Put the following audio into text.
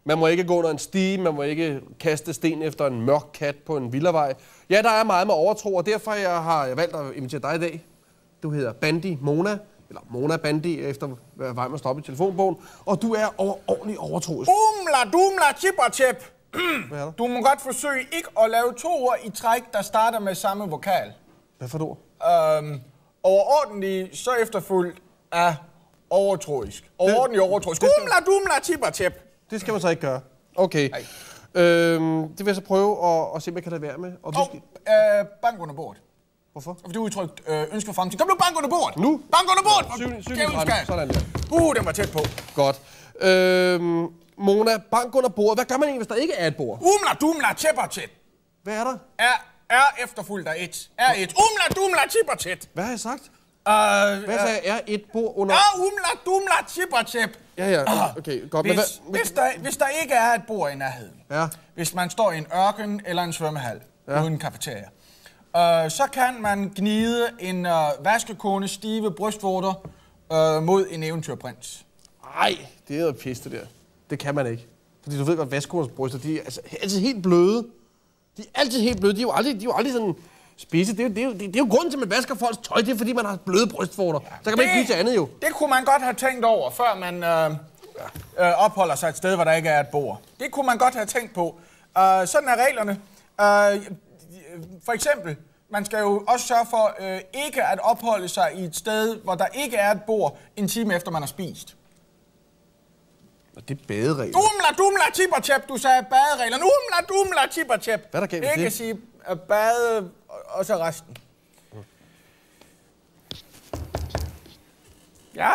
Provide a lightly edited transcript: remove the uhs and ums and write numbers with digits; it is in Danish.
Man må ikke gå under en stige, man må ikke kaste sten efter en mørk kat på en villavej. Ja, der er meget med overtro, og derfor har jeg valgt at invitere dig i dag. Du hedder Bandi Mona, eller Mona Bandi, efter hvad vej man står op i telefonbogen. Og du er ordentligt overtroisk. Dumla, chipperchip. Du må godt forsøge ikke at lave 2 ord i træk, der starter med samme vokal. Hvad for et ord? Overordentlig, så efterfulgt af overtroisk. Overordentlig overtroisk. Dumla, chipperchip. Det skal man så ikke gøre. Okay. Det vil jeg så prøve at se, hvad kan det være med. Og bank under bordet. Hvorfor? Fordi du udtrykt ønske for fremtiden. Kom nu, bank under bordet! Nu? Bank under bordet! Sådan der. Den var tæt på. Godt. Mona, bank under bordet. Hvad gør man egentlig, hvis der ikke er et bord? Dumla, chipperchip. Hvad er der? Er efterfulgt af et. Er et. Dumla, chipperchip. Hvad har jeg sagt? Hvad sagde jeg? Er et bord under... Dumla, chipperchip. Ja, okay, godt. Hvis der ikke er et bord i nærheden, hvis man står i en ørken eller en svømmehal uden kafeteria, så kan man gnide en vaskekone stive brystvorter mod en eventyrprins. Nej, det er noget pis, det der. Det kan man ikke. Fordi du ved godt, vaskekoners bryster, de er altid helt bløde. De er altid helt bløde. De er jo aldrig sådan spidse. Det er jo grunden til, at man vasker folks tøj. Det er, fordi man har bløde brystvorter. Så kan man ikke blive til andet jo. Det kunne man godt have tænkt over, før man opholder sig et sted, hvor der ikke er et bord. Det kunne man godt have tænkt på. Sådan er reglerne. For eksempel, man skal jo også sørge for ikke at opholde sig i et sted, hvor der ikke er et bord, en time efter man har spist. Og det er baderegler. Dumla, chipperchip, du sagde badereglerne. Dumla, chipperchip. Hvad er der galt med det? Ikke sige bade, og så resten. Ja?